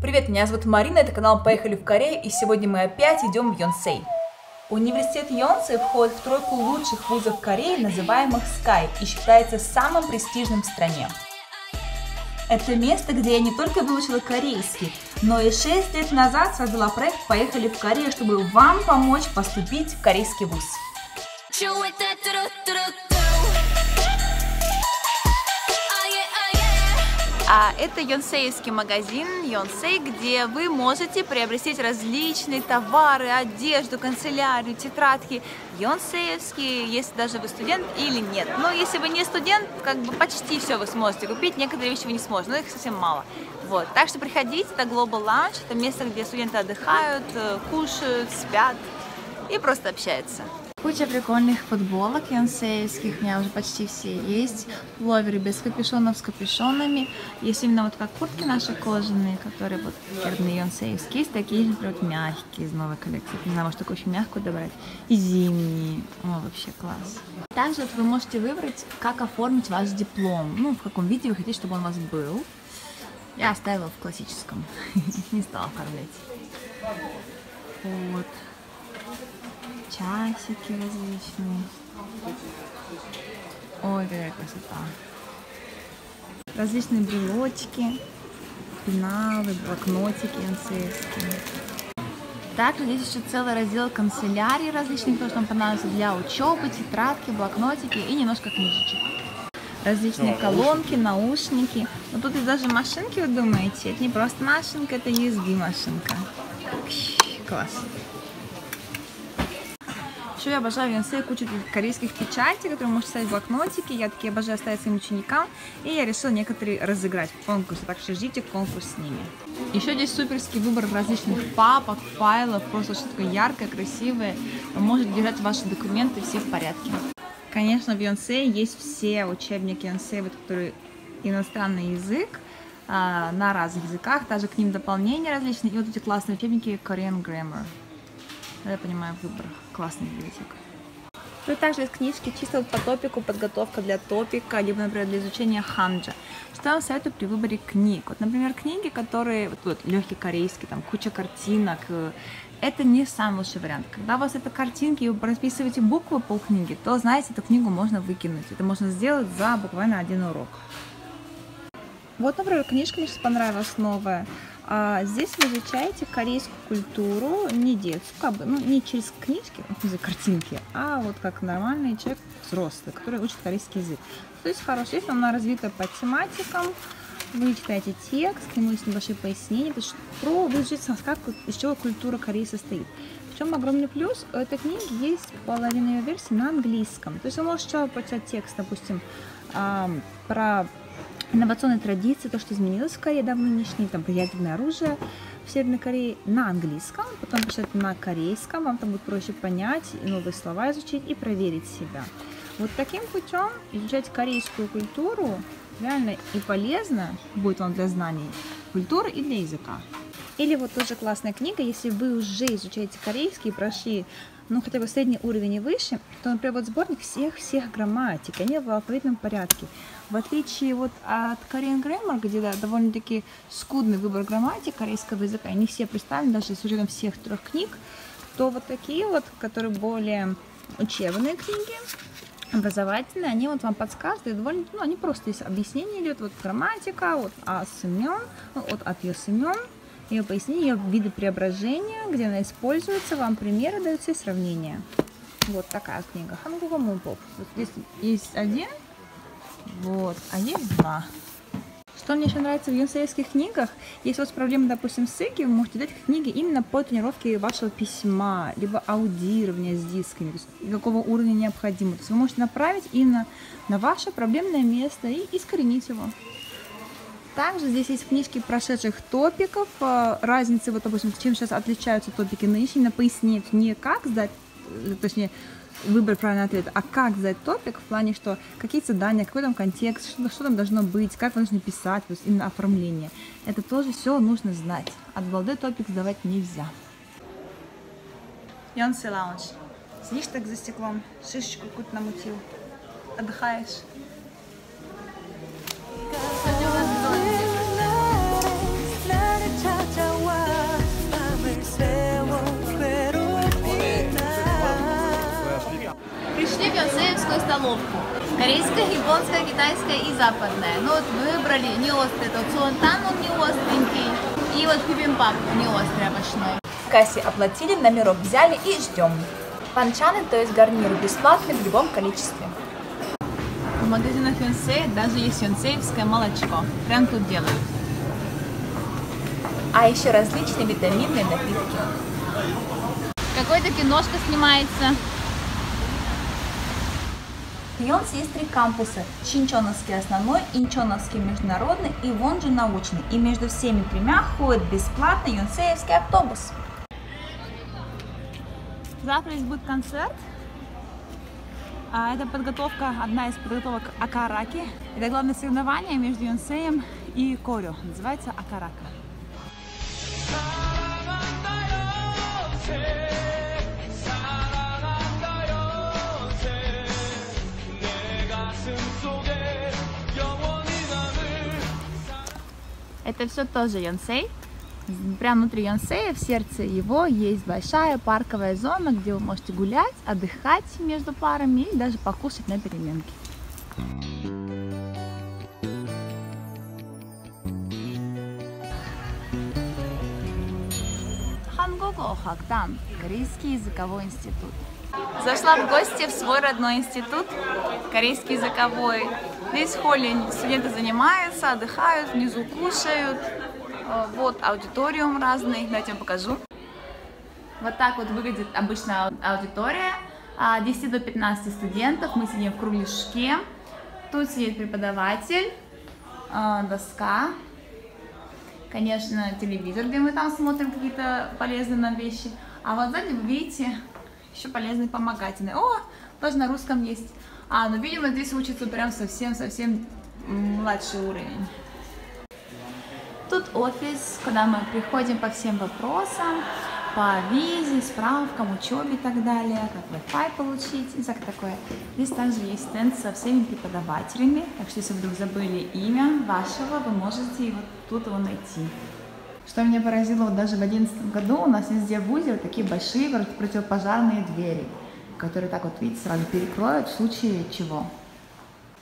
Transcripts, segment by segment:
Привет, меня зовут Марина, это канал «Поехали в Корею», и сегодня мы опять идем в Йонсей. Университет Йонсей входит в тройку лучших вузов Кореи, называемых SKY, и считается самым престижным в стране. Это место, где я не только выучила корейский, но и 6 лет назад создала проект «Поехали в Корею», чтобы вам помочь поступить в корейский вуз. Это йонсеевский магазин Йонсей, где вы можете приобрести различные товары, одежду, канцелярию, тетрадки йонсеевские, если даже вы студент или нет. Но если вы не студент, как бы почти все вы сможете купить, некоторые вещи вы не сможете, но их совсем мало. Вот. Так что приходите, это Global Lounge, это место, где студенты отдыхают, кушают, спят и просто общаются. Куча прикольных футболок йонсеевских, у меня уже почти все есть. Пловеры без капюшонов, с капюшонами. Есть именно вот как куртки наши кожаные, которые вот фирменные йонсеевские. Есть такие, например, вот мягкие из новой коллекции. Не знаю, может такую очень мягкую добавить. И зимние. О, вообще класс. Также вот вы можете выбрать, как оформить ваш диплом. Ну, в каком виде вы хотите, чтобы он у вас был. Я оставила в классическом. Не стала оформлять. Вот. Часики различные. Ой, какая красота. Различные брелочки, пеналы, блокнотики йонсеевские. Также здесь еще целый раздел канцелярии различных, то, что нам понадобится для учебы, тетрадки, блокнотики и немножко книжечек. Различные колонки, наушники. Но тут есть даже машинки, вы думаете? Это не просто машинка, это USB-машинка. Класс. Еще я обожаю в Йонсее кучу корейских печатей, которые вы можете ставить в блокнотики. Я такие обожаю ставить своим ученикам. И я решила некоторые разыграть в конкурсе. Так что ждите конкурс с ними. Еще здесь суперский выбор различных папок, файлов. Просто что такое яркое, красивое. Вы можете держать ваши документы все в порядке. Конечно, в Йонсее есть все учебники Йонсее, которые иностранный язык. На разных языках. Также к ним дополнения различные. И вот эти классные учебники Korean Grammar. Я понимаю, выбор. Классный библиотека. Тут также есть книжки чисто вот по топику, подготовка для топика, либо, например, для изучения ханджа. Что я вам советую при выборе книг? Вот, например, книги, которые вот, легкий корейский, там куча картинок. Это не самый лучший вариант. Когда у вас это картинки, и вы расписываете буквы полкниги, то, знаете, эту книгу можно выкинуть. Это можно сделать за буквально один урок. Вот, например, книжка мне сейчас понравилась новая. Здесь вы изучаете корейскую культуру, не детскую, как бы, ну, не через книжки, картинки, а вот как нормальный человек, взрослый, который учит корейский язык. То есть хорошо, если она развита по тематикам, вы читаете текст, к нему есть небольшие пояснения, вы изучите, как, из чего культура Кореи состоит. Причем огромный плюс, у этой книги есть половина ее версии на английском. То есть вы можете сначала почитать текст, допустим, про инновационные традиции, то, что изменилось в Корее, да, в нынешней, там, ядерное оружие в Северной Корее на английском, потом почитать на корейском, вам там будет проще понять, новые слова изучить и проверить себя. Вот таким путем изучать корейскую культуру реально и полезно будет вам для знаний культуры и для языка. Или вот тоже классная книга, если вы уже изучаете корейский и прошли, ну, хотя бы средний уровень и выше, то, например, вот сборник всех грамматик, они в алфавитном порядке. В отличие вот от Korean Grammar, где да, довольно-таки скудный выбор грамматик корейского языка, они все представлены даже с учетом всех 3 книг, то вот такие вот, которые более учебные книги, образовательные, они вот вам подсказывают, и довольно, ну, они просто есть объяснение идет, вот грамматика, вот асымен, вот отъесымен, ее пояснение, ее виды преображения, где она используется, вам примеры даются и сравнения. Вот такая книга. Хангуго Мунпок. Вот здесь есть один, вот, а есть 2. Что мне еще нравится в йонсеевских книгах, если у вас проблемы, допустим, с ЭГИ, вы можете дать книги именно по тренировке вашего письма, либо аудирования с дисками, то есть какого уровня необходимо. То есть вы можете направить именно на ваше проблемное место и искоренить его. Также здесь есть книжки прошедших топиков, разницы, вот, допустим, чем сейчас отличаются топики нынешние, пояснить не как сдать, точнее, выбрать правильный ответ, а как сдать топик в плане, что какие задания, какой там контекст, что там должно быть, как вы должны писать, то есть именно оформление. Это тоже все нужно знать. От балды топик сдавать нельзя. Йонсей лаунж. Сидишь так за стеклом, шишечку какую-то намутил, отдыхаешь. столовку. Корейская, японская, китайская и западная. Ну вот мы выбрали не острый, это цуантан, он не остренький. И вот бибимбап не острый, овощной. В кассе оплатили, номерок взяли и ждем. Панчаны, то есть гарниры, бесплатны в любом количестве. В магазинах Йонсей даже есть йонсеевское молочко. Прям тут делают. А еще различные витаминные напитки. Какой-то киношка снимается. В Йонсе есть 3 кампуса. Чинчоновский основной, Инчоновский международный и Вонджу научный. И между всеми 3 ходит бесплатный йонсеевский автобус. Завтра здесь будет концерт. Это подготовка, одна из подготовок Акараки. Это главное соревнование между Йонсеем и Корё. Называется Акарака. Это все тоже Йонсей. Прямо внутри Йонсея, в сердце его, есть большая парковая зона, где вы можете гулять, отдыхать между парами и даже покушать на переменке. Хангуго Хактан, Корейский языковой институт. Зашла в гости в свой родной институт, корейский языковой. Здесь в холле студенты занимаются, отдыхают, внизу кушают. Вот аудиториум разный, давайте я вам покажу. Вот так вот выглядит обычная аудитория. 10 до 15 студентов, мы сидим в кругляшке. Тут сидит преподаватель, доска, конечно, телевизор, где мы там смотрим какие-то полезные нам вещи. А вот сзади вы видите еще полезные помогательные. О, тоже на русском есть. Ну видимо, здесь учится прям совсем младший уровень. Тут офис, куда мы приходим по всем вопросам, по визе, справкам, учебе и так далее, как Wi-Fi получить, и всякое такое. Здесь также есть стенд со всеми преподавателями, так что если вдруг забыли имя вашего, вы можете вот тут его найти. Что меня поразило, вот даже в 2011 году у нас везде в ВУЗе вот такие большие противопожарные двери, которые так вот, видите, сразу перекроют в случае чего.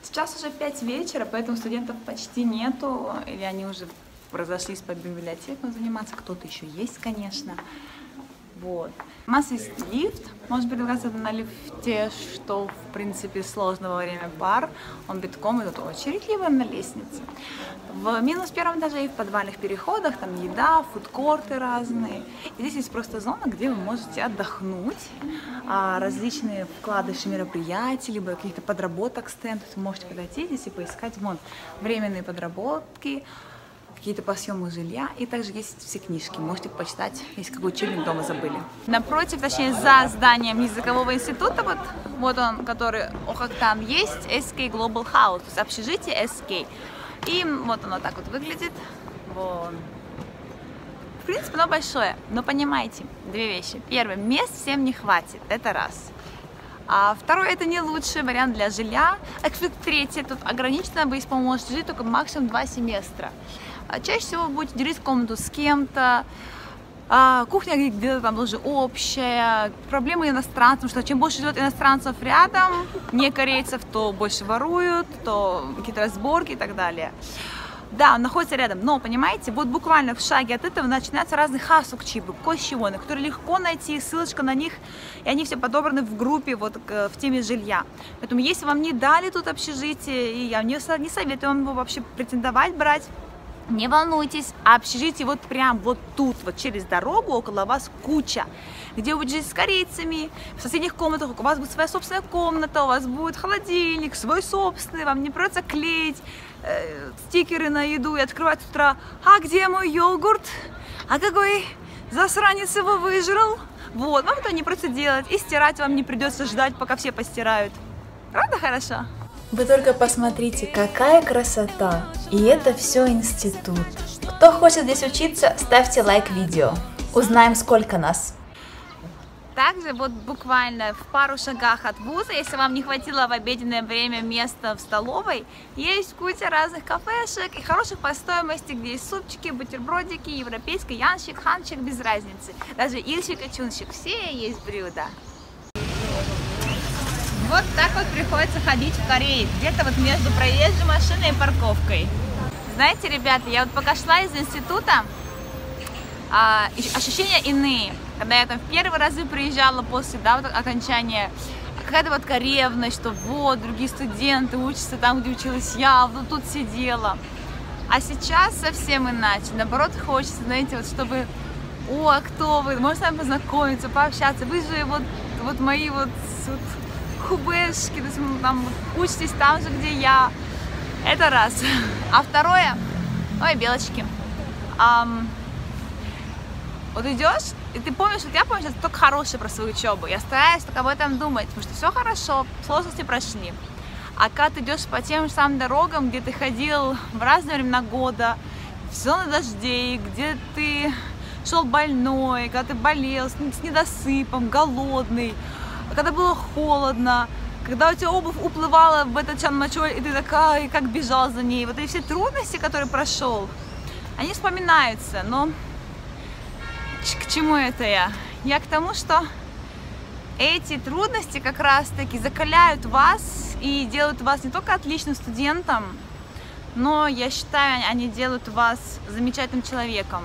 Сейчас уже 5 вечера, поэтому студентов почти нету, или они уже разошлись по библиотекам заниматься, кто-то еще есть, конечно. Вот. У нас есть лифт, можно передвигаться на лифте, что в принципе сложно во время пар. Он битком идет очередь, либо на лестнице. В минус первом этаже и в подвальных переходах там еда, фудкорты разные. И здесь есть просто зона, где вы можете отдохнуть, различные вкладыши мероприятий, либо каких-то подработок стендов. Вы можете подойти здесь и поискать вон временные подработки, какие-то по съему жилья, и также есть все книжки, можете почитать, если какой учебник дома забыли. Напротив, точнее за зданием языкового института, вот он, который Охактан, есть SK Global House, то есть общежитие SK. И вот оно так вот выглядит. Вон. В принципе, оно большое, но понимаете, 2 вещи. Первое, мест всем не хватит, это раз. А второй, это не лучший вариант для жилья. Третье, тут ограничено, вы, по-моему, можете жить только максимум 2 семестра. Чаще всего вы будете делить комнату с кем-то, кухня где-то там тоже общая, проблемы иностранцев, что чем больше живет иностранцев рядом, не корейцев, то больше воруют, то какие-то разборки и так далее. Да, он находится рядом, но, понимаете, вот буквально в шаге от этого начинаются разные хасукчибы, кощионы, которые легко найти, ссылочка на них, и они все подобраны в группе, вот в теме жилья. Поэтому, если вам не дали тут общежитие, и я не советую вам его вообще претендовать брать, не волнуйтесь, общежитие вот прям вот тут, вот через дорогу около вас куча, где вы будете жить с корейцами, в соседних комнатах у вас будет своя собственная комната, у вас будет холодильник, свой собственный, вам не придется клеить стикеры на еду и открывать с утра: а где мой йогурт, а какой засранец его выжрал, вот, вам это не придется делать, и стирать вам не придется ждать, пока все постирают. Правда хорошо? Вы только посмотрите, какая красота! И это все институт. Кто хочет здесь учиться, ставьте лайк видео. Узнаем, сколько нас. Также вот буквально в пару шагах от вуза, если вам не хватило в обеденное время места в столовой, есть куча разных кафешек и хороших по стоимости, где есть супчики, бутербродики, европейский янщик, ханчик, без разницы. Даже ильщик и чунщик, все есть блюда. Вот так вот приходится ходить в Корее, где-то вот между проезжей машиной и парковкой. Знаете, ребята, я вот пока шла из института, ощущения иные. Когда я там в первые разы приезжала после, да, вот окончания, какая-то вот ревность, что вот, другие студенты учатся там, где училась я, вот тут сидела. А сейчас совсем иначе. Наоборот, хочется, знаете, вот чтобы, о, кто вы, можно с вами познакомиться, пообщаться. Вы же вот мои вот хубешки, то есть там учитесь там же, где я. Это раз. А второе, ой, белочки. Вот идешь, и ты помнишь, вот я помню сейчас только хорошее про свою учебу. Я стараюсь только об этом думать, потому что все хорошо, сложности прошли. А когда ты идешь по тем же самым дорогам, где ты ходил в разные времена года, в сезоны дождей, где ты шел больной, когда ты болел, с недосыпом, голодный, когда было холодно, когда у тебя обувь уплывала в этот чанмачой, и ты такая, как бежал за ней. Вот эти все трудности, которые прошел, они вспоминаются, но к чему это я? Я к тому, что эти трудности как раз-таки закаляют вас и делают вас не только отличным студентом, но, я считаю, они делают вас замечательным человеком.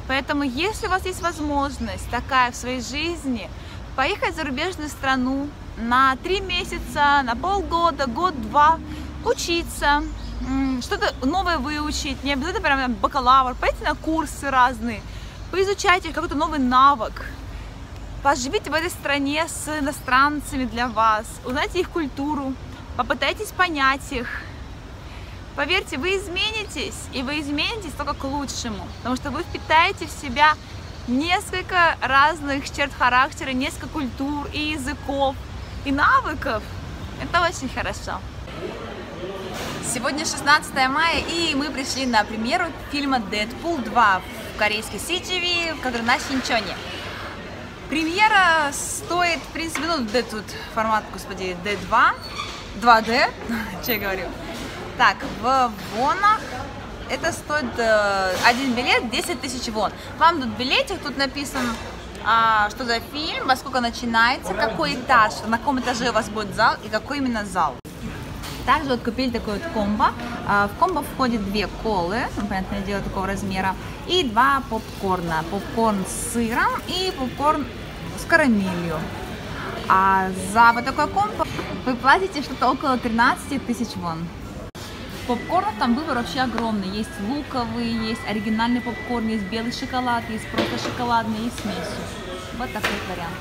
Поэтому, если у вас есть возможность такая в своей жизни, поехать в зарубежную страну на 3 месяца, на полгода, год-два, учиться, что-то новое выучить, не обязательно прям бакалавр, пойти на курсы разные, поизучайте какой-то новый навык, поживите в этой стране с иностранцами для вас, узнайте их культуру, попытайтесь понять их. Поверьте, вы изменитесь, и вы изменитесь только к лучшему, потому что вы впитаете в себя несколько разных черт характера, несколько культур и языков, и навыков. Это очень хорошо. Сегодня 16 мая, и мы пришли на премьеру фильма «Дэдпул 2» в корейской CGV, который на Синчоне. Премьера стоит, в принципе, ну, тут формат, господи, D2, 2D, что я говорю. Так, в вонах это стоит один билет 10 тысяч вон. Вам тут билетик, тут написано, что за фильм, во сколько начинается, какой этаж, на каком этаже у вас будет зал и какой именно зал. Также вот купили такой вот комбо. В комбо входит 2 колы, понятное дело, такого размера, и 2 попкорна. Попкорн с сыром и попкорн с карамелью. А за вот такой комбо вы платите что-то около 13 тысяч вон. Попкорнов там выбор вообще огромный. Есть луковый, есть оригинальный попкорн, есть белый шоколад, есть просто шоколадный, есть смесью. Вот такой вариант.